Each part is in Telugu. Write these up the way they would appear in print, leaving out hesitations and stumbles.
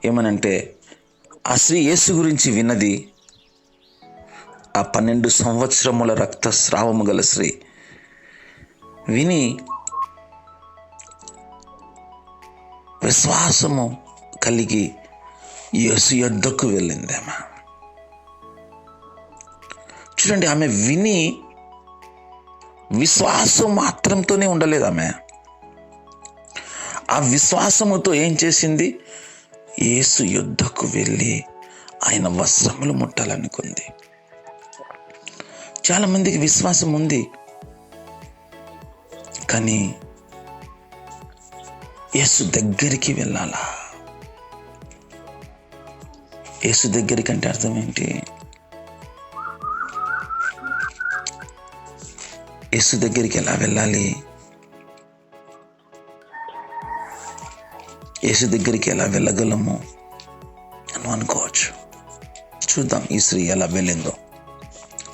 ఏమనంటే ఆ స్త్రీ యేసు గురించి విన్నది, ఆ 12 సంవత్సరముల రక్తస్రావము గల స్త్రీ విని విశ్వాసము కలిగి యేసు యొద్దకు వెళ్ళింది ఆమె. చూడండి, ఆమె విని విశ్వాసం మాత్రంతోనే ఉండలేదు. ఆమె ఆ విశ్వాసముతో ఏం చేసింది? యేసు యొద్దకు వెళ్ళి ఆయన వస్త్రములు ముట్టాలనుకుంది. చాలా మందికి విశ్వాసం ఉంది, కానీ యేసు దగ్గరికి వెళ్ళాలా? యేసు దగ్గరికి అంటే అర్థం ఏంటి? యేసు దగ్గరికి ఎలా వెళ్ళాలి? యేసు దగ్గరికి ఎలా వెళ్ళగలము అని అనుకోవచ్చు. చూద్దాం ఈ స్త్రీ ఎలా వెళ్ళిందో.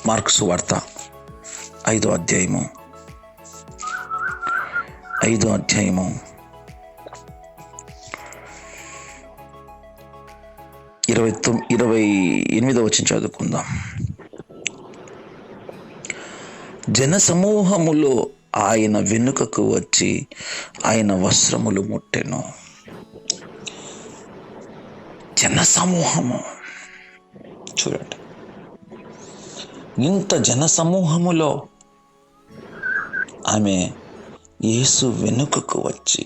మార్కు సువార్త 5వ అధ్యాయము 28వ వచనం చదువుకుందాం. జన సమూహములో ఆయన వెనుకకు వచ్చి ఆయన వస్త్రములు ముట్టెను. జన సమూహము చూడండి, ఇంత జన సమూహములో ఆమె యేసు వెనుకకు వచ్చి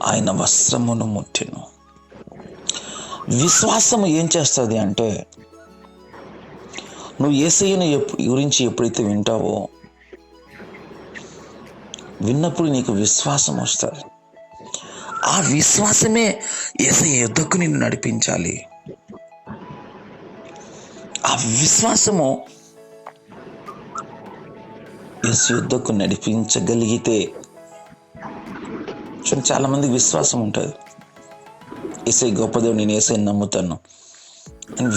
ఆయన వస్త్రమును ముట్టెను. విశ్వాసము ఏం చేస్తుంది అంటే, నువ్వు యేసయ్యను గురించి ఎప్పుడైతే వింటావో, విన్నప్పుడు నీకు విశ్వాసం వస్తుంది. ఆ విశ్వాసమే యేసయ్య యొద్దకు నిన్ను నడిపించాలి. ఆ విశ్వాసము యేసు యొద్దకు నడిపించగలిగితే, చాలా మందికి విశ్వాసం ఉంటుంది, యేసయ్య గొప్ప దేవుడు, నేను యేసయ్యని నమ్ముతాను అని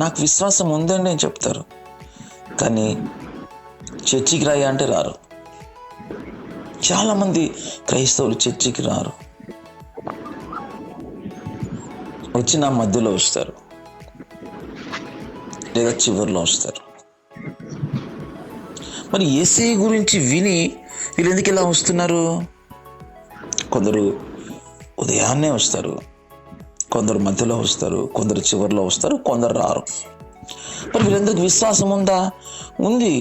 నాకు విశ్వాసం ఉందండి అని చెప్తారు. కానీ చర్చికి రాయా అంటే రారు. చాలామంది క్రైస్తవులు చర్చికి రారు, వచ్చి నా మధ్యలో వస్తారు లేదా చివరిలో వస్తారు. మరి యేసయ్య గురించి విని వీళ్ళు ఎందుకు ఇలా వస్తున్నారు? కొందరు ఉదయాన్నే వస్తారు, కొందరు మధ్యలో వస్తారు, కొందరు చివరిలో వస్తారు, కొందరు రారు. మరి వీళ్ళందరికీ విశ్వాసం ఉందా? ఉంది.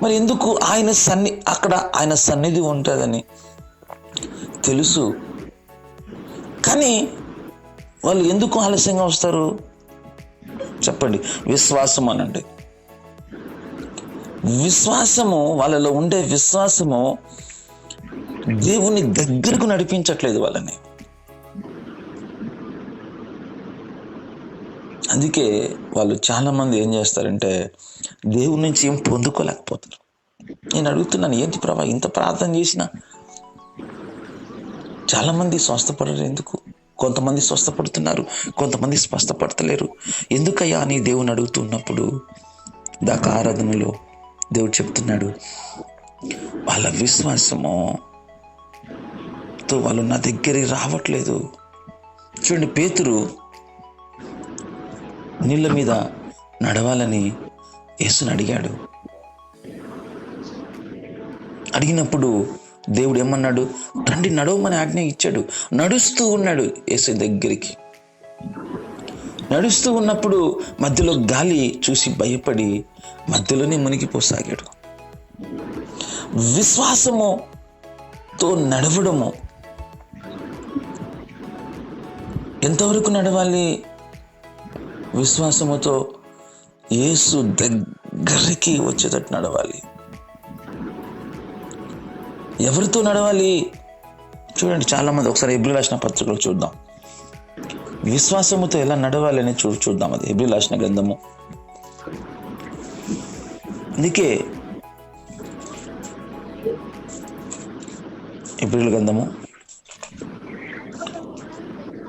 మరి ఎందుకు అక్కడ ఆయన సన్నిధి ఉంటుందని తెలుసు, కానీ వాళ్ళు ఎందుకు ఆలస్యంగా వస్తారు? చెప్పండి. విశ్వాసం అనండి. విశ్వాసము, వాళ్ళలో ఉండే విశ్వాసము దేవుని దగ్గరకు నడిపించట్లేదు వాళ్ళని. అందుకే వాళ్ళు చాలామంది ఏం చేస్తారంటే దేవుడి నుంచి ఏం పొందుకోలేకపోతారు. నేను అడుగుతున్నాను, ఏంటి ప్రభా ఇంత ప్రార్థన చేసినా చాలామంది స్వస్థపడరు ఎందుకు? కొంతమంది స్వస్థపడుతున్నారు, కొంతమంది స్వస్థపడతలేరు. ఎందుకయ్యా అని దేవుని అడుగుతున్నప్పుడు దాకా ఆరాధనలో దేవుడు చెప్తున్నాడు, వాళ్ళ విశ్వాసముతో వాళ్ళు నా దగ్గరికి రావట్లేదు. చూడండి, పేతురు నీళ్ళ మీద నడవాలని యేసుని అడిగాడు. అడిగినప్పుడు దేవుడు ఏమన్నాడు? రండి నడవమని ఆజ్ఞ ఇచ్చాడు. నడుస్తూ ఉన్నాడు యేసు దగ్గరికి. నడుస్తూ ఉన్నప్పుడు మధ్యలో గాలి చూసి భయపడి మధ్యలోనే మునిగిపోసాగాడు. విశ్వాసముతో నడవడము. ఎంతవరకు నడవాలి? విశ్వాసముతో యేసు దగ్గరికి వచ్చేటట్టు నడవాలి. ఎవరితో నడవాలి? చూడండి, చాలామంది ఒకసారి హెబ్రీయులకు రాసిన పత్రికలో చూద్దాం, విశ్వాసముతో ఎలా నడవాలి అని చూద్దాం. అది హెబ్రీయులకు రాసిన గ్రంథము. అందుకే హెబ్రీయుల గ్రంథము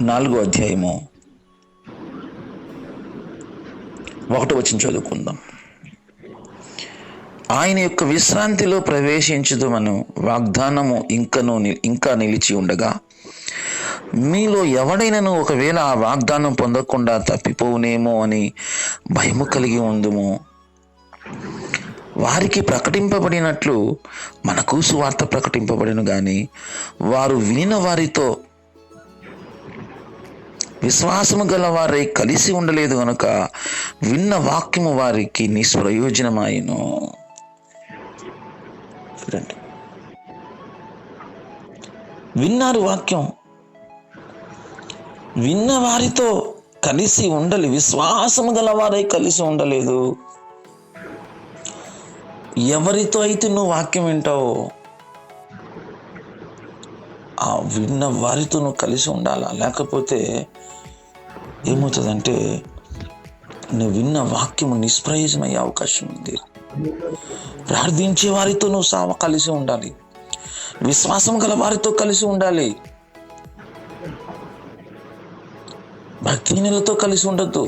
4వ అధ్యాయము 1వ వచనం చదువుకుందాం. ఆయన యొక్క విశ్రాంతిలో ప్రవేశించుదుమను వాగ్దానము ఇంకా నిలిచి ఉండగా, మీలో ఎవడైనను ఒకవేళ ఆ వాగ్దానం పొందకుండా తప్పిపోవునేమో అని భయము కలిగి ఉందుము. వారికి ప్రకటింపబడినట్లు మనకు సువార్త ప్రకటింపబడిన గాని వారు వినిన వారితో విశ్వాసము గల వారై కలిసి ఉండలేదు కనుక విన్న వాక్యము వారికి నిష్ప్రయోజనమాయను. చూడండి, విన్నారు వాక్యం, విన్న వారితో కలిసి ఉండాలి. విశ్వాసము గల వారై కలిసి ఉండలేదు. ఎవరితో అయితే నువ్వు వాక్యం వింటావో ఆ విన్న వారితో నువ్వు కలిసి ఉండాలా. లేకపోతే ఏమవుతుందంటే నువ్వు విన్న వాక్యము నిష్ప్రయోజనమయ్యే అవకాశం ఉంది. ప్రార్థించే వారితో నువ్వు కలిసి ఉండాలి. విశ్వాసం గల వారితో కలిసి ఉండాలి. భక్తిహీనులతో కలిసి ఉండద్దు.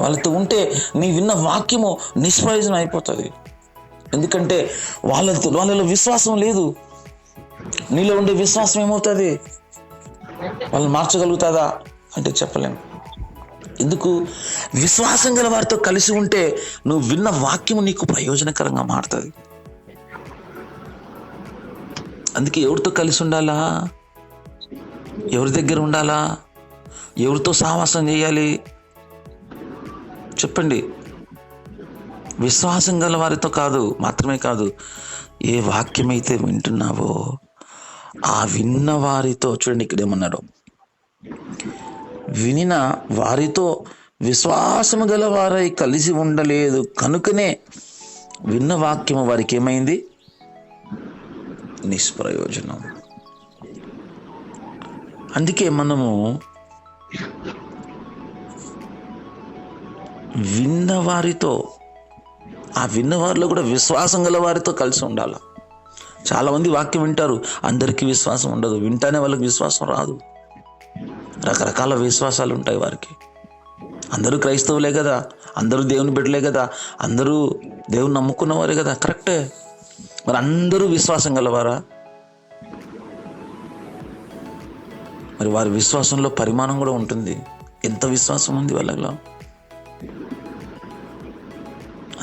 వాళ్ళతో ఉంటే నీ విన్న వాక్యము నిష్ప్రయోజనం అయిపోతుంది. ఎందుకంటే వాళ్ళలో విశ్వాసం లేదు. నీలో ఉండే విశ్వాసం ఏమవుతుంది? వాళ్ళు మార్చగలుగుతుందా అంటే చెప్పలేము. ఎందుకు? విశ్వాసం గల వారితో కలిసి ఉంటే నువ్వు విన్న వాక్యము నీకు ప్రయోజనకరంగా మారుతుంది. అందుకే ఎవరితో కలిసి ఉండాలా? ఎవరి దగ్గర ఉండాలా? ఎవరితో సహవాసం చేయాలి చెప్పండి? విశ్వాసం గల వారితో మాత్రమే కాదు, ఏ వాక్యమైతే వింటున్నావో ఆ విన్న వారితో. చూడండి, ఇక్కడ ఏమన్నాడు, వినిన వారితో విశ్వాసము గల వారై కలిసి ఉండలేదు కనుకనే విన్న వాక్యము వారికి ఏమైంది? నిష్ప్రయోజనం. అందుకే మనము విన్న వారితో, ఆ విన్న వారిలో కూడా విశ్వాసం గల వారితో కలిసి ఉండాలి. చాలామంది వాక్యం వింటారు, అందరికీ విశ్వాసం ఉండదు. వింటానే వాళ్ళకి విశ్వాసం రాదు. రకరకాల విశ్వాసాలు ఉంటాయి వారికి. అందరూ క్రైస్తవులే కదా, అందరూ దేవుని బిడ్డలే కదా, అందరూ దేవుని నమ్ముకున్నవారే కదా, కరెక్టే. మరి అందరూ విశ్వాసం గలవారా? మరి వారి విశ్వాసంలో పరిమాణం కూడా ఉంటుంది. ఎంత విశ్వాసం ఉంది వాళ్ళలో.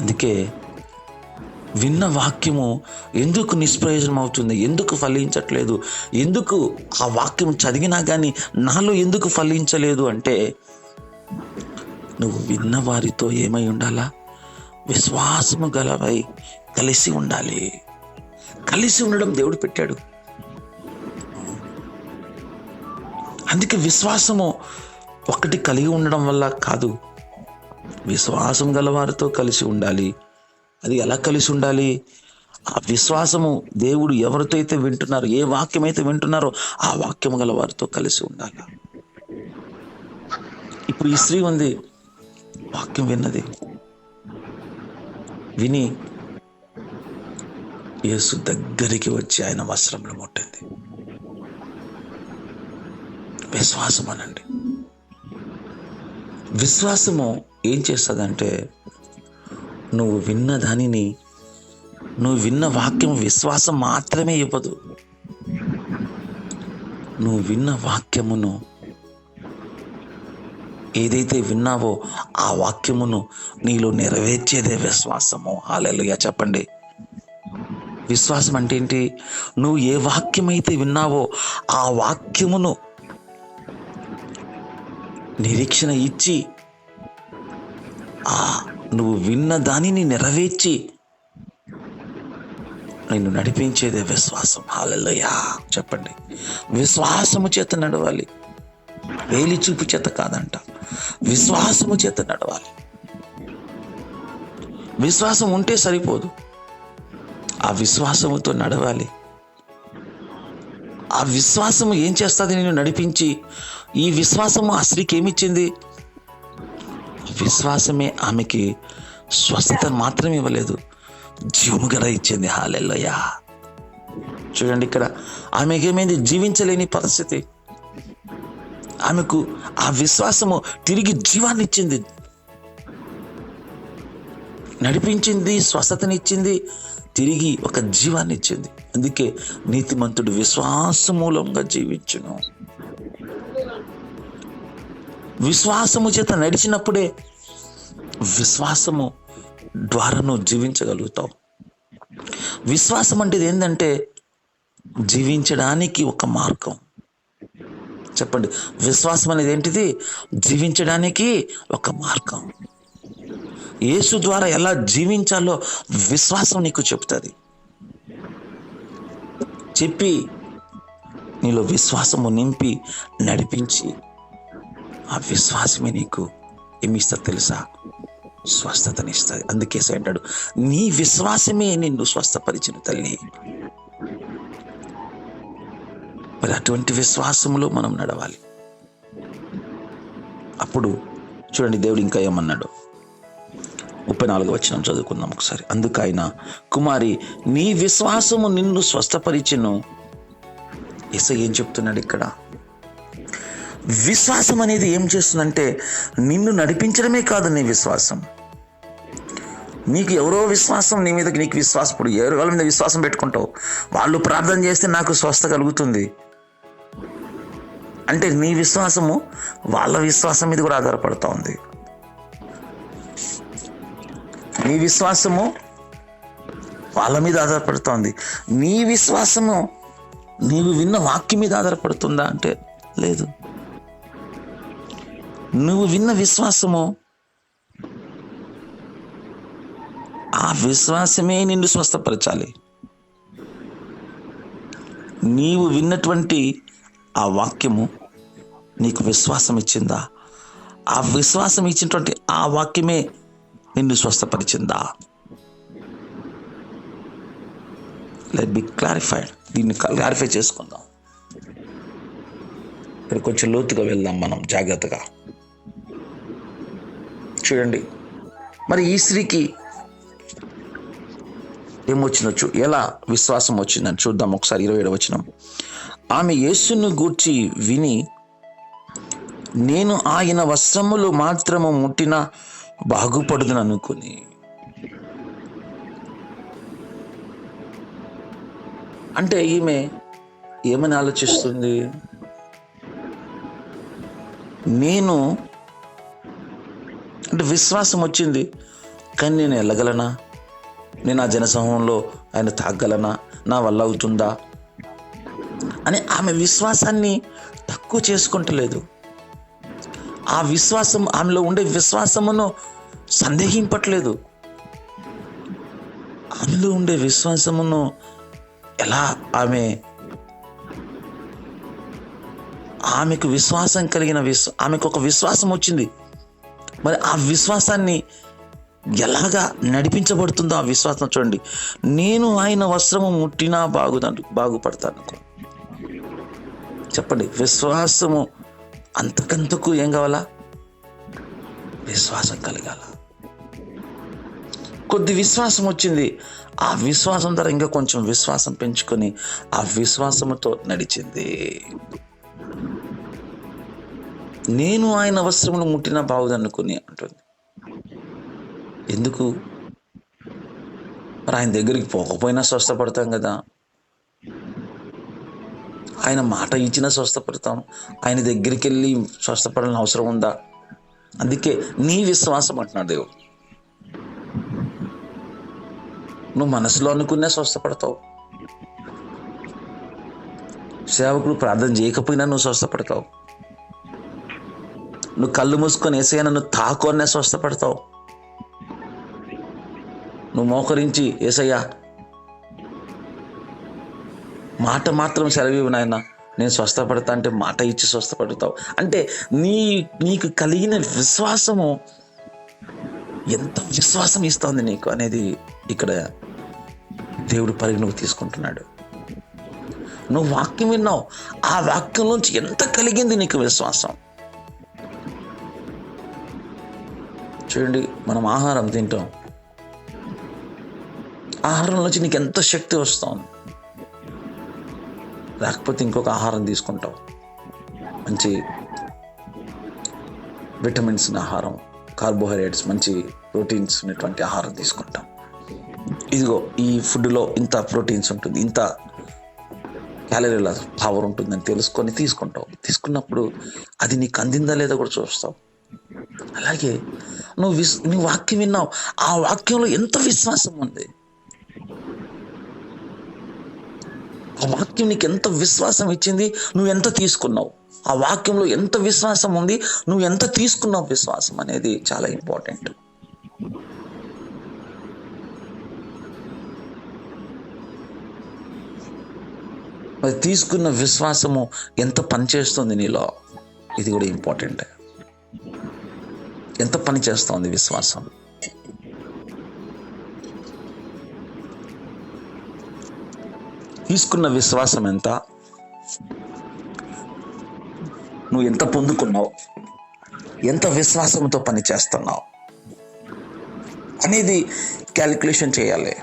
అందుకే విన్న వాక్యము ఎందుకు నిష్ప్రయోజనం అవుతుంది? ఎందుకు ఫలించట్లేదు? ఎందుకు ఆ వాక్యం చదివినా కానీ నాలో ఎందుకు ఫలించలేదు అంటే, నువ్వు విన్న వారితో ఏమై ఉండాలా? విశ్వాసము గలవై కలిసి ఉండాలి. కలిసి ఉండడం దేవుడు పెట్టాడు. అందుకే విశ్వాసము ఒకటి కలిగి ఉండడం వల్ల కాదు, విశ్వాసం గలవారితో కలిసి ఉండాలి. అది ఎలా కలిసి ఉండాలి? ఆ విశ్వాసము దేవుడు ఎవరితో అయితే వింటున్నారో, ఏ వాక్యం అయితే వింటున్నారో ఆ వాక్యము గల వారితో కలిసి ఉండాలి. ఇప్పుడు ఈ స్త్రీ ఉంది, వాక్యం విన్నది, విని యేసు దగ్గరికి వచ్చి ఆయన వస్త్రంలో ముట్టింది. విశ్వాసం అనండి. విశ్వాసము ఏం చేస్తుందంటే, నువ్వు విన్న దానిని, నువ్వు విన్న వాక్యం విశ్వాసం మాత్రమే ఇవ్వదు. నువ్వు విన్న వాక్యమును, ఏదైతే విన్నావో ఆ వాక్యమును నీలో నెరవేర్చేదే విశ్వాసము. హల్లెలూయా చెప్పండి. విశ్వాసం అంటే ఏంటి? నువ్వు ఏ వాక్యమైతే విన్నావో ఆ వాక్యమును నిరీక్షణ ఇచ్చి, నువ్వు విన్న దానిని నెరవేర్చి నిన్ను నడిపించేదే విశ్వాసం. హల్లెలూయా చెప్పండి. విశ్వాసము చేత నడవాలి, వేలి చూపు చేత కాదంట, విశ్వాసము చేత నడవాలి. విశ్వాసం ఉంటే సరిపోదు, ఆ విశ్వాసముతో నడవాలి. ఆ విశ్వాసము ఏం చేస్తుంది? నిన్ను నడిపించి. ఈ విశ్వాసము ఆ స్త్రీకి ఏమిచ్చింది? విశ్వాసమే ఆమెకి స్వస్థత మాత్రమే ఇవ్వలేదు, జీవముగా ఇచ్చింది. హల్లెలూయా చూడండి, ఇక్కడ ఆమెకి ఏమైంది? జీవించలేని పరిస్థితి. ఆమెకు ఆ విశ్వాసము తిరిగి జీవాన్ని ఇచ్చింది. నడిపించింది, స్వస్థతనిచ్చింది, తిరిగి ఒక జీవాన్ని ఇచ్చింది. అందుకే నీతిమంతుడు విశ్వాస మూలంగా జీవించును. విశ్వాసము చేత నడిచినప్పుడే విశ్వాసము ద్వారా నువ్వు జీవించగలుగుతావు. విశ్వాసం అంటే ఏంటంటే జీవించడానికి ఒక మార్గం. చెప్పండి, విశ్వాసం అనేది ఏంటిది? జీవించడానికి ఒక మార్గం. యేసు ద్వారా ఎలా జీవించాలో విశ్వాసం నీకు చెప్తుంది. చెప్పి నీలో విశ్వాసము నింపి నడిపించి ఆ విశ్వాసమే నీకు ఏమిస్తుంది తెలుసా? స్వస్థతనిస్తుంది. అందుకే అంటాడు, నీ విశ్వాసమే నిన్ను స్వస్థపరిచిన తల్లి. మరి అటువంటి విశ్వాసములో మనం నడవాలి. అప్పుడు చూడండి, దేవుడు ఇంకా ఏమన్నాడు? 34వ వచనం చదువుకుందాం ఒకసారి. అందుకు ఆయన, కుమారి, నీ విశ్వాసము నిన్ను స్వస్థపరిచెను. యేసయ్య ఏం చెప్తున్నాడు ఇక్కడ? విశ్వాసం అనేది ఏం చేస్తుందంటే నిన్ను నడిపించడమే కాదు. నీ విశ్వాసం, నీకు ఎవరో విశ్వాసం నీ మీద, నీకు విశ్వాసం, ఇప్పుడు ఎవరి వాళ్ళ మీద విశ్వాసం పెట్టుకుంటావు, వాళ్ళు ప్రార్థన చేస్తే నాకు స్వస్థ కలుగుతుంది అంటే నీ విశ్వాసము వాళ్ళ విశ్వాసం మీద కూడా ఆధారపడుతూ ఉంది. నీ విశ్వాసము వాళ్ళ మీద ఆధారపడుతోంది. నీ విశ్వాసము నీవు విన్న వాక్యం మీద ఆధారపడుతుందా అంటే లేదు. నువ్వు విన్న విశ్వాసము, ఆ విశ్వాసమే నిన్ను స్వస్థపరచాలి. నీవు విన్నటువంటి ఆ వాక్యము నీకు విశ్వాసం ఇచ్చిందా? ఆ విశ్వాసం ఇచ్చినటువంటి ఆ వాక్యమే నిన్ను స్వస్థపరిచిందా? Let be clarified. దీన్ని క్లారిఫై చేసుకుందాం. ఇక్కడ కొంచెం లోతుగా వెళ్దాం మనం జాగ్రత్తగా. చూడండి, మరి ఈ స్త్రీకి ఏమొచ్చినొచ్చు, ఎలా విశ్వాసం వచ్చిందని చూద్దాం ఒకసారి. 27వ వచనం. ఆమె యేసును గూర్చి విని, నేను ఆయన వస్త్రములు మాత్రము ముట్టినా బాగుపడుదును అనుకుని. అంటే ఈమె ఏమని ఆలోచిస్తుంది? నేను అంటే విశ్వాసం వచ్చింది, కానీ నేను వెళ్ళగలనా? నేను ఆ జనసమూహంలో ఆయన తాగలనా? నా వల్ల అవుతుందా అని ఆమె విశ్వాసాన్ని తక్కువ చేసుకుంటలేదు. ఆ విశ్వాసం, ఆమెలో ఉండే విశ్వాసమును సందేహింపట్లేదు. ఆమెలో ఉండే విశ్వాసమును ఎలా ఆమెకు విశ్వాసం కలిగిన ఆమెకు ఒక విశ్వాసం వచ్చింది. మరి ఆ విశ్వాసాన్ని ఎలాగా నడిపించబడుతుందో ఆ విశ్వాసం చూడండి. నేను ఆయన వస్త్రము ముట్టినా బాగుపడతాను. చెప్పండి, విశ్వాసము అంతకంతకు ఏం కావాలా? విశ్వాసం కలగాల. కొద్ది విశ్వాసం వచ్చింది, ఆ విశ్వాసం ద్వారా ఇంకా కొంచెం విశ్వాసం పెంచుకొని ఆ విశ్వాసముతో నడిచింది. నేను ఆయన వస్త్రములు ముట్టినా బాగుదనుకుని అంటుంది. ఎందుకు? మరి ఆయన దగ్గరికి పోకపోయినా స్వస్థపడతాం కదా. ఆయన మాట ఇచ్చినా స్వస్థపడతాం. ఆయన దగ్గరికి వెళ్ళి స్వస్థపడాలని అవసరం ఉందా? అందుకే నీ విశ్వాసం అంటున్నాడు దేవుడు. నువ్వు మనసులో అనుకున్నా స్వస్థపడతావు. సేవకుడు ప్రార్థన చేయకపోయినా నువ్వు స్వస్థపడతావు. నువ్వు కళ్ళు మూసుకొని యేసయ్య నన్ను తాకు అన్నా స్వస్థపడతావు. నువ్వు మోకరించి యేసయ్య మాట మాత్రం సెలవు నాయన నేను స్వస్థపడతా అంటే మాట ఇచ్చి స్వస్థపడతావు. అంటే నీకు కలిగిన విశ్వాసము ఎంత విశ్వాసం ఇస్తుంది నీకు అనేది ఇక్కడ దేవుడు పరిగణలోకి తీసుకుంటున్నాడు. నువ్వు వాక్యం విన్నావు, ఆ వాక్యం నుంచి ఎంత కలిగింది నీకు విశ్వాసం. చూడండి, మనం ఆహారం తింటాం, ఆహారం నుంచి నీకు ఎంత శక్తి వస్తుంది. లేకపోతే ఇంకొక ఆహారం తీసుకుంటావు, మంచి విటమిన్స్ ఆహారం, కార్బోహైడ్రేట్స్, మంచి ప్రోటీన్స్ ఉన్నటువంటి ఆహారం తీసుకుంటాం. ఇదిగో ఈ ఫుడ్లో ఇంత ప్రోటీన్స్ ఉంటుంది, ఇంత క్యాలరీల పవర్ ఉంటుందని తెలుసుకొని తీసుకుంటావు. తీసుకున్నప్పుడు అది నీకు అందిందా లేదా కూడా చూస్తావు. అలాగే నువ్వు వాక్యం విన్నావు, ఆ వాక్యంలో ఎంత విశ్వాసం ఉంది, ఆ వాక్యం నీకు ఎంత విశ్వాసం ఇచ్చింది, నువ్వు ఎంత తీసుకున్నావు, ఆ వాక్యంలో ఎంత విశ్వాసం ఉంది, నువ్వు ఎంత తీసుకున్నావు. విశ్వాసం అనేది చాలా ఇంపార్టెంట్. మరి తీసుకున్న విశ్వాసము ఎంత పనిచేస్తుంది నీలో, ఇది కూడా ఇంపార్టెంట్. ఎంత పని చేస్తుంది విశ్వాసం? తీసుకున్న విశ్వాసం ఎంత, నువ్వు ఎంత పొందుకున్నావు, ఎంత విశ్వాసంతో పని చేస్తున్నావు అనేది క్యాలిక్యులేషన్ చేయాలి.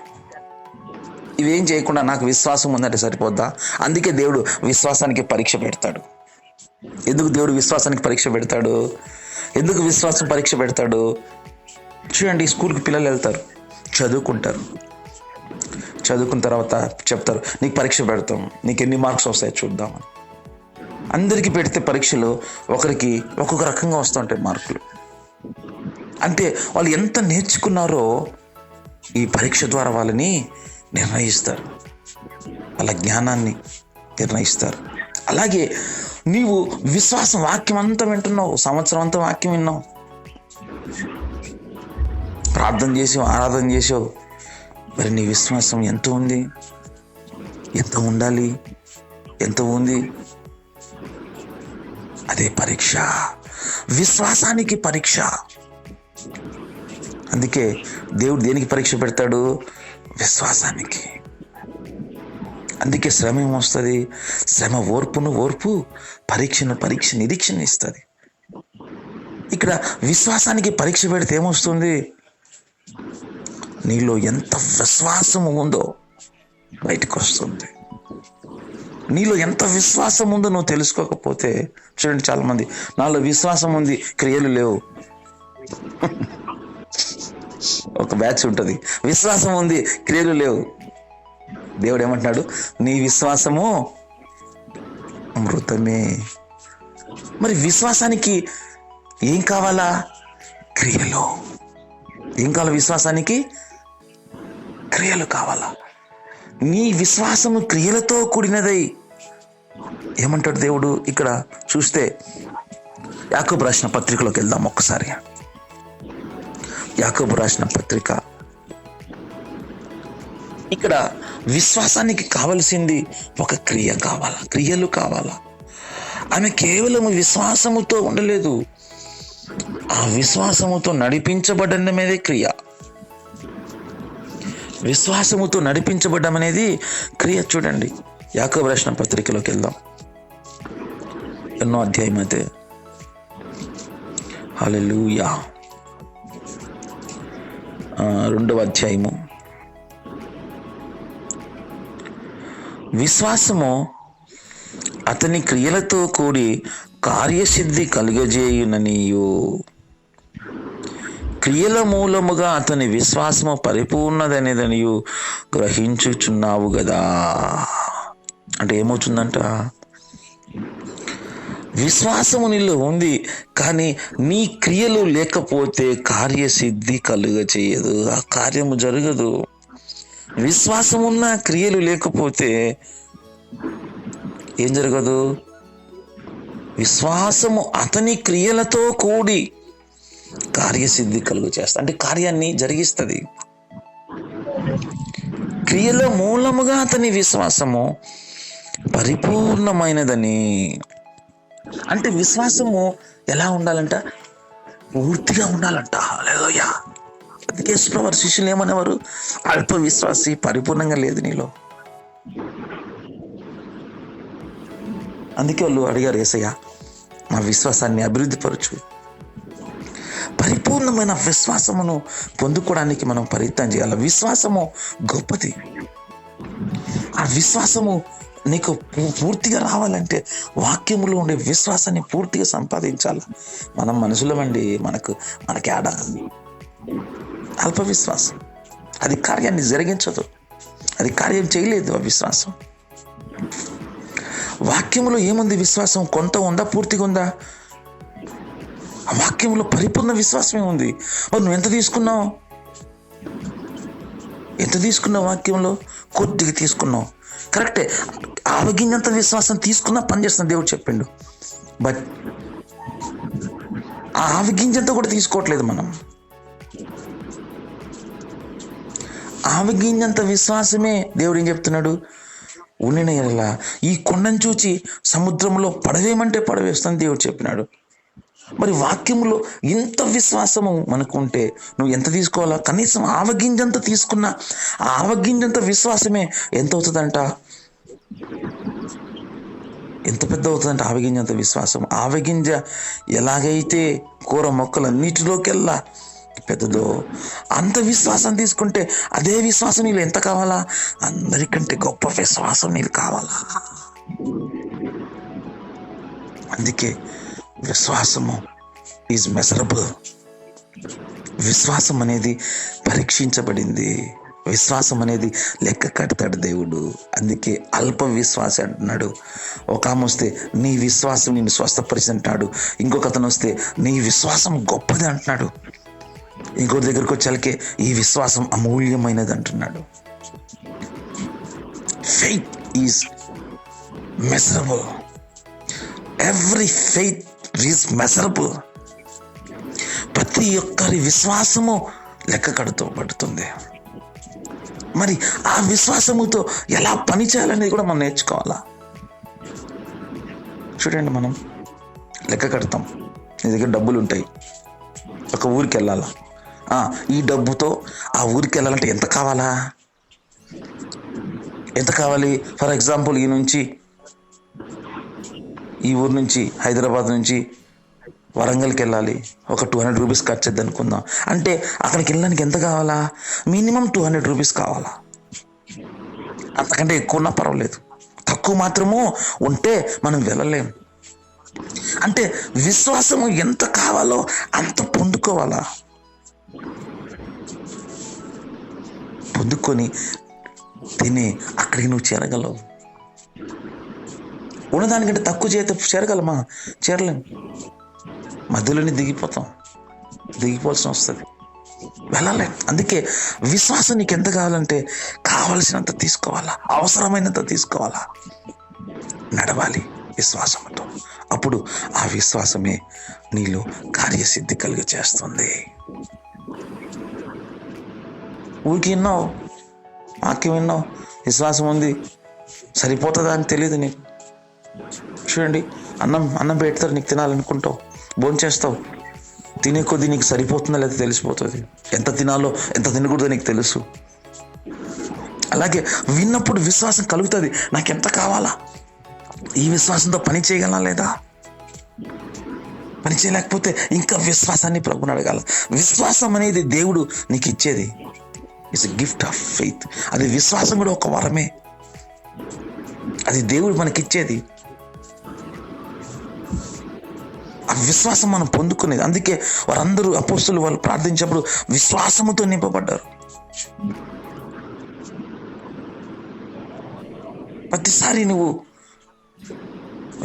ఇవేం చేయకుండా నాకు విశ్వాసం ఉందంటే సరిపోద్దా? అందుకే దేవుడు విశ్వాసానికి పరీక్ష పెడతాడు. ఎందుకు దేవుడు విశ్వాసానికి పరీక్ష పెడతాడు? ఎందుకు విశ్వాసం పరీక్ష పెడతాడు? చూడండి, స్కూల్కి పిల్లలు వెళ్తారు, చదువుకుంటారు, చదువుకున్న తర్వాత చెప్తారు నీకు పరీక్ష పెడతాం, నీకు ఎన్ని మార్క్స్ వస్తాయో చూద్దామని. అందరికీ పెడితే పరీక్షలు ఒకరికి ఒక్కొక్క రకంగా వస్తుంటాయి మార్కులు. అంటే వాళ్ళు ఎంత నేర్చుకున్నారో ఈ పరీక్ష ద్వారా వాళ్ళని నిర్ణయిస్తారు, వాళ్ళ జ్ఞానాన్ని నిర్ణయిస్తారు. అలాగే నీవు విశ్వాసం, వాక్యం అంతా వింటున్నావు, సంవత్సరం అంతా వాక్యం విన్నావు, ప్రార్థన చేసావు, ఆరాధన చేసావు, మరి నీ విశ్వాసం ఎంత ఉంది, ఎంత ఉండాలి, ఎంత ఉంది? అదే పరీక్ష, విశ్వాసానికి పరీక్ష. అందుకే దేవుడు దేనికి పరీక్ష పెడతాడు? విశ్వాసానికి. అందుకే శ్రమ ఏమొస్తుంది? శ్రమ ఓర్పు, పరీక్ష నిరీక్షణ ఇస్తుంది. ఇక్కడ విశ్వాసానికి పరీక్ష పెడితే ఏమొస్తుంది? నీలో ఎంత విశ్వాసం ఉందో బయటకు వస్తుంది. నీలో ఎంత విశ్వాసం ఉందో నువ్వు తెలుసుకోకపోతే, చూడండి చాలా మంది నాలో విశ్వాసం ఉంది, క్రియలు లేవు. ఒక బ్యాచ్ ఉంటుంది, విశ్వాసం ఉంది, క్రియలు లేవు. దేవుడు ఏమంటున్నాడు? నీ విశ్వాసము అమృతమే. మరి విశ్వాసానికి ఏం కావాలా? క్రియలు. ఏం కావాలి విశ్వాసానికి? క్రియలు కావాలా? నీ విశ్వాసము క్రియలతో కూడినదై. ఏమంటాడు దేవుడు ఇక్కడ? చూస్తే యాకోబు రాసిన పత్రికలోకి వెళ్దాం ఒక్కసారి. యాకోబు రాసిన పత్రిక, ఇక్కడ విశ్వాసానికి కావలసింది ఒక క్రియ కావాలా, క్రియలు కావాలా. ఆమె కేవలం విశ్వాసముతో ఉండలేదు, ఆ విశ్వాసముతో నడిపించబడడం మీదే క్రియ. విశ్వాసముతో నడిపించబడడం అనేది క్రియ. చూడండి యాకోబు రాసిన పత్రికలోకి వెళ్దాం. ఎన్నో అధ్యాయం అయితే, హల్లెలూయా, 2వ అధ్యాయము. విశ్వాసము అతని క్రియలతో కూడి కార్యసిద్ధి కలుగజేయుననియు, క్రియల మూలముగా అతని విశ్వాసము పరిపూర్ణదనేదనియు గ్రహించుచున్నావు కదా. అంటే ఏమవుతుందంట? విశ్వాసము నీలో ఉంది, కానీ నీ క్రియలు లేకపోతే కార్యసిద్ధి కలుగజేయదు, ఆ కార్యము జరగదు. విశ్వాసం ఉన్న క్రియలు లేకపోతే ఏం జరగదు? విశ్వాసము అతని క్రియలతో కూడి కార్యసిద్ధి కలుగు చేస్తా, అంటే కార్యాన్ని జరిగిస్తుంది. క్రియల మూలముగా అతని విశ్వాసము పరిపూర్ణమైనదని. అంటే విశ్వాసము ఎలా ఉండాలంట? పూర్తిగా ఉండాలంట. హల్లెలూయా. అందుకే వారి శిష్యులు ఏమనేవారు? అల్ప విశ్వాసి, పరిపూర్ణంగా లేదు నీలో. అందుకే వాళ్ళు అడిగారు, యేసయ్య నా విశ్వాసాన్ని అభివృద్ధి పరచు. పరిపూర్ణమైన విశ్వాసమును పొందుకోవడానికి మనం ప్రయత్నం చేయాలి. విశ్వాసము గొప్పది. ఆ విశ్వాసము నీకు పూర్తిగా రావాలంటే వాక్యములో ఉండే విశ్వాసాన్ని పూర్తిగా సంపాదించాలి. మనం మనుషులమండి, మనకి ఆడ అల్ప విశ్వాసం, అది కార్యాన్ని జరిగించదు, అది కార్యం చేయలేదు. ఆ విశ్వాసం వాక్యములో ఏముంది? విశ్వాసం కొంత ఉందా, పూర్తిగా ఉందా? ఆ వాక్యంలో పరిపూర్ణ విశ్వాసమే ఉంది. నువ్వు ఎంత తీసుకున్నావు? వాక్యంలో కొద్దిగా తీసుకున్నావు, కరెక్టే. ఆవగింజంత విశ్వాసం తీసుకున్నా పనిచేస్తున్న దేవుడు చెప్పిండు. బట్ ఆ ఆవగింజంతా కూడా తీసుకోవట్లేదు మనం. ఆవగింజంత విశ్వాసమే దేవుడు ఏం చెప్తున్నాడు? ఉండిన ఎడల ఈ కొండను చూచి సముద్రంలో పడవేమంటే పడవేస్తాను దేవుడు చెప్పినాడు. మరి వాక్యములో ఇంత విశ్వాసము మనకు ఉంటే నువ్వు ఎంత తీసుకోవాలా? కనీసం ఆవగింజంత తీసుకున్నా ఆ ఆవగింజంత విశ్వాసమే ఎంత అవుతుందంట? ఎంత పెద్ద అవుతుందంటే ఆవగింజంత విశ్వాసం. ఆవగింజ ఎలాగైతే కూర మొక్కలన్నిటిలోకెల్లా పెద్దదో అంత విశ్వాసం తీసుకుంటే అదే విశ్వాసం నీళ్ళు ఎంత కావాలా? అందరికంటే గొప్ప విశ్వాసం నీళ్ళు కావాలా? అందుకే విశ్వాసము ఈజ్ మెజరబుల్. విశ్వాసం అనేది పరీక్షించబడింది. విశ్వాసం అనేది లెక్క కడతాడు దేవుడు. అందుకే అల్ప విశ్వాసం అంటున్నాడు. ఒక ఆమె వస్తే నీ విశ్వాసం నిన్ను స్వస్థపరిచి అంటున్నాడు. ఇంకొక అతను వస్తే నీ విశ్వాసం గొప్పది అంటున్నాడు. ఇంకొక దగ్గరకు వచ్చాకే ఈ విశ్వాసం అమూల్యమైనది అంటున్నాడు. Faith is measurable. Every faith is measurable. ప్రతి ఒక్కరి విశ్వాసము లెక్క కడుతోబడుతుంది. మరి ఆ విశ్వాసముతో ఎలా పని చేయాలనేది కూడా మనం నేర్చుకోవాలా. చూడండి, మనం లెక్క కడతాం. నీ దగ్గర డబ్బులు ఉంటాయి, ఒక ఊరికి వెళ్ళాలా. ఈ డబ్బుతో ఆ ఊరికి వెళ్ళాలంటే ఎంత కావాలా? ఎంత కావాలి? ఫర్ ఎగ్జాంపుల్ ఈ ఊరు నుంచి హైదరాబాద్ నుంచి వరంగల్కి వెళ్ళాలి, ఒక 200 రూపీస్ ఖర్చు అవుతుంది అనుకుందాం. అంటే అక్కడికి వెళ్ళడానికి ఎంత కావాలా? మినిమం 200 రూపీస్ కావాలా. అంతకంటే ఎక్కువ ఉన్నా పర్వాలేదు, తక్కువ మాత్రము ఉంటే మనం వెళ్ళలేము. అంటే విశ్వాసము ఎంత కావాలో అంత పొందుకోవాలా. పొందుకొని తిని అక్కడికి నువ్వు చేరగలవు. ఉన్నదానికంటే తక్కువ చేరగలమా? చేరలేము. మధ్యలోనే దిగిపోవాల్సి వస్తుంది, వెళ్ళలేం. అందుకే విశ్వాసం నీకు ఎంత కావాలంటే కావలసినంత తీసుకోవాలా, అవసరమైనంత తీసుకోవాలా, నడవాలి విశ్వాసంతో. అప్పుడు ఆ విశ్వాసమే నీలో కార్యసిద్ధి కలిగ చేస్తుంది. ఊరికి విన్నావు, వాక్యం విన్నావు, విశ్వాసం ఉంది, సరిపోతుందా అని తెలియదు నీకు. చూడండి, అన్నం పెడతారు, నీకు తినాలనుకుంటావు, భోంచేస్తావు, తినే కొద్దీ నీకు సరిపోతుందా లేదా తెలిసిపోతుంది. ఎంత తినాలో ఎంత తినకూడదో నీకు తెలుసు. అలాగే విన్నప్పుడు విశ్వాసం కలుగుతుంది. నాకు ఎంత కావాలా? ఈ విశ్వాసంతో పని చేయగలనా లేదా? పని చేయలేకపోతే ఇంకా విశ్వాసాన్ని ప్రభుని అడగాల. విశ్వాసం అనేది దేవుడు నీకు ఇచ్చేది. It's a gift of faith. అది విశ్వాసం కూడా ఒక వరమే, అది దేవుడు మనకిచ్చేది. ఆ విశ్వాసం మనం పొందుకునేది. అందుకే వారందరూ అపోస్తలులు వాళ్ళు ప్రార్థించినప్పుడు విశ్వాసముతో నింపబడ్డారు. ప్రతిసారి నువ్వు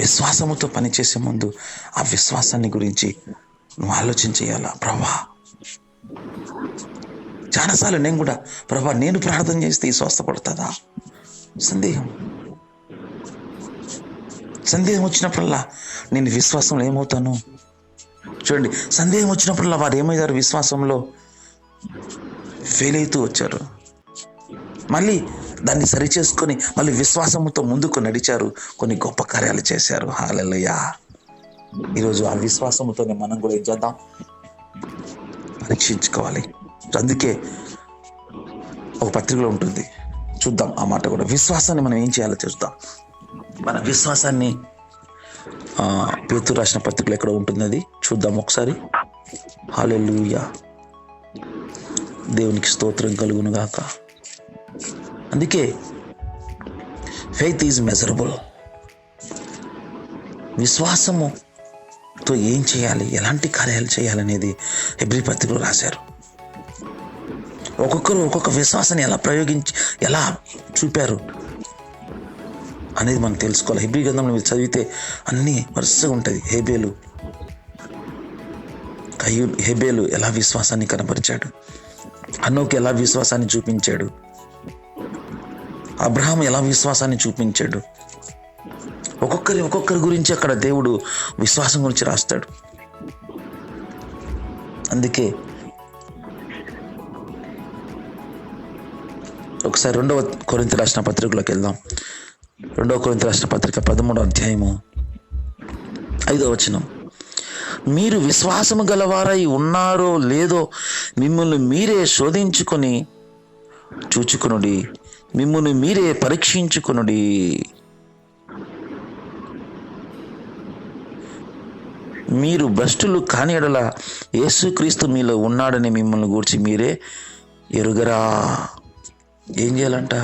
విశ్వాసముతో పనిచేసే ముందు ఆ విశ్వాసాన్ని గురించి నువ్వు ఆలోచన చేయాలా. ప్రభా, చాలాసార్లు నేను కూడా నేను ప్రార్థన చేస్తే ఈ స్వస్థపడుతుందా? సందేహం వచ్చినప్పుడల్లా నేను విశ్వాసంలో ఏమవుతాను? చూడండి, సందేహం వచ్చినప్పుడల్లా వారు ఏమయ్యారు? విశ్వాసంలో ఫెయిల్ అవుతూ వచ్చారు. మళ్ళీ దాన్ని సరిచేసుకొని మళ్ళీ విశ్వాసంతో ముందుకు నడిచారు, కొన్ని గొప్ప కార్యాలు చేశారు. హల్లెలూయా. ఈరోజు ఆ విశ్వాసంతోనే మనం కూడా ఏం చేద్దాం? పరీక్షించుకోవాలి. అందుకే ఒక పత్రికలో ఉంటుంది, చూద్దాం ఆ మాట కూడా. విశ్వాసాన్ని మనం ఏం చేయాలో చూద్దాం. మన విశ్వాసాన్ని పేతురు రాసిన పత్రికలో ఎక్కడ ఉంటుంది అది చూద్దాం ఒకసారి. హల్లెలూయా, దేవునికి స్తోత్రం కలుగును గాక. అందుకే ఫెయిత్ ఈజ్ మెజరబుల్. విశ్వాసముతో ఏం చేయాలి, ఎలాంటి కార్యాలు చేయాలనేది హెబ్రీ పత్రికలో రాశారు. ఒక్కొక్కరు ఒక్కొక్క విశ్వాసాన్ని ఎలా చూపారు అనేది మనం తెలుసుకోవాలి. హెబ్రీ గ్రంథంలో మీరు చదివితే అన్నీ వరుసగా ఉంటుంది. హెబేలు ఎలా విశ్వాసాన్ని కనపరిచాడు, హనోకు ఎలా విశ్వాసాన్ని చూపించాడు, అబ్రహాం ఎలా విశ్వాసాన్ని చూపించాడు. ఒక్కొక్కరి గురించి అక్కడ దేవుడు విశ్వాసం గురించి రాస్తాడు. అందుకే ఒకసారి 2వ కొరింథీ రాసిన పత్రికలోకి వెళ్దాం. 2వ కొరింథీ రాసిన పత్రిక 13వ అధ్యాయము 5వ వచనం. మీరు విశ్వాసము గలవారై ఉన్నారో లేదో మిమ్మల్ని మీరే శోధించుకొని చూచుకొనుడి, మిమ్మల్ని మీరే పరీక్షించుకొనుడి. మీరు భ్రష్టులు కాని యెడల యేసుక్రీస్తు మీలో ఉన్నాడని మిమ్మల్ని గూర్చి మీరే ఎరుగరా. ఏం చేయాలంట?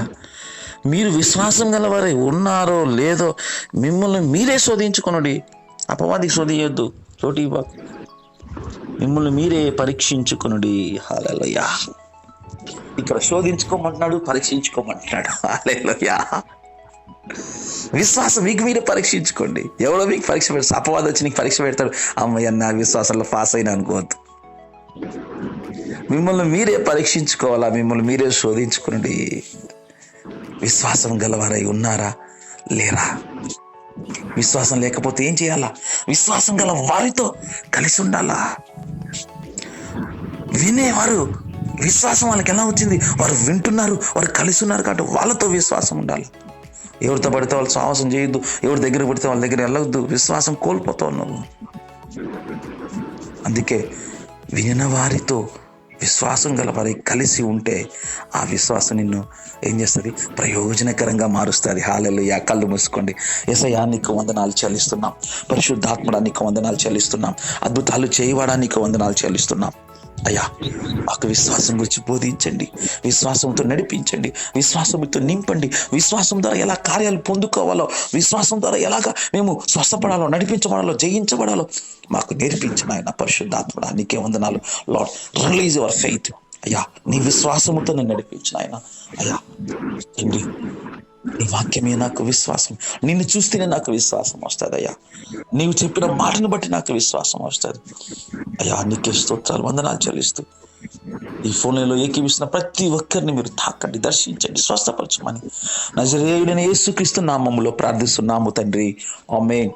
మీరు విశ్వాసం గలవారై ఉన్నారో లేదో మిమ్మల్ని మీరే శోధించుకొనుడి. అపవాదికి శోధించొద్దు, చోటి మిమ్మల్ని మీరే పరీక్షించుకొనుడి. హల్లెలూయా. ఇక్కడ శోధించుకోమంటున్నాడు, పరీక్షించుకోమంటున్నాడు. హల్లెలూయా. విశ్వాసం మీకు మీరే పరీక్షించుకోండి. ఎవడో మీకు పరీక్ష పెడతాడు, అపవాదం వచ్చి నీకు పరీక్ష పెడతాడు, అమ్మయ్య నా విశ్వాసంలో పాస్ అయినా అనుకోవద్దు. మిమ్మల్ని మీరే పరీక్షించుకోవాలా, మిమ్మల్ని మీరే శోధించుకోండి. విశ్వాసం గలవారై ఉన్నారా లేరా? విశ్వాసం లేకపోతే ఏం చేయాలా? విశ్వాసం గల వారితో కలిసి ఉండాలా. వినేవారు విశ్వాసం వాళ్ళకి ఎలా వచ్చింది? వారు వింటున్నారు, వారు కలిసి ఉన్నారు కాబట్టి వాళ్ళతో విశ్వాసం ఉండాలి. ఎవరితో పడితే వాళ్ళు సాహసం చేయొద్దు, ఎవరి దగ్గర పడితే వాళ్ళ దగ్గర వెళ్ళొద్దు. విశ్వాసం కోల్పోతావు నువ్వు. అందుకే వినిన వారితో విశ్వాసం గల వారి కలిసి ఉంటే ఆ విశ్వాసం నిన్ను ఏం చేస్తుంది? ప్రయోజనకరంగా మారుస్తుంది. హల్లెలూయా. కళ్ళు మూసుకోండి. యేసయ్యా నీకు వందనాలు చెల్లిస్తున్నాం. పరిశుద్ధాత్ముడా నీకు వందనాలు చెల్లిస్తున్నాం. అద్భుతాలు చేయవాడా నీకు వందనాలు చెల్లిస్తున్నాం. అయ్యా మాకు విశ్వాసం గురించి బోధించండి, విశ్వాసంతో నడిపించండి, విశ్వాసంతో నింపండి. విశ్వాసం ద్వారా ఎలా కార్యాలు పొందుకోవాలో, విశ్వాసం ద్వారా ఎలాగా మేము స్వస్థపడాలో, నడిపించబడాలో, జయించబడాలో మాకు నేర్పించిన ఆయన పరిశుద్ధాత్ముడా నీకే వందనాలు. Lord, release your faith. అయ్యా నీ విశ్వాసముతో నేను నడిపించిన ఆయన. అయ్యా తండ్రి, నీ వాక్యమే నాకు విశ్వాసం. నిన్ను చూస్తేనే నాకు విశ్వాసం వస్తుంది. అయ్యా నీవు చెప్పిన మాటను బట్టి నాకు విశ్వాసం వస్తుంది. అయ్యా నీకే స్తోత్రాలు, వందనాలు చెల్లిస్తూ ఈ ఫోన్లలో ఏకీవిస్తున్న ప్రతి ఒక్కరిని మీరు తాకండి, దర్శించండి, స్వస్థపరచమని నజరేయుడైన యేసుక్రీస్తు నామములో ప్రార్థిస్తున్నాము తండ్రి. ఆమేన్.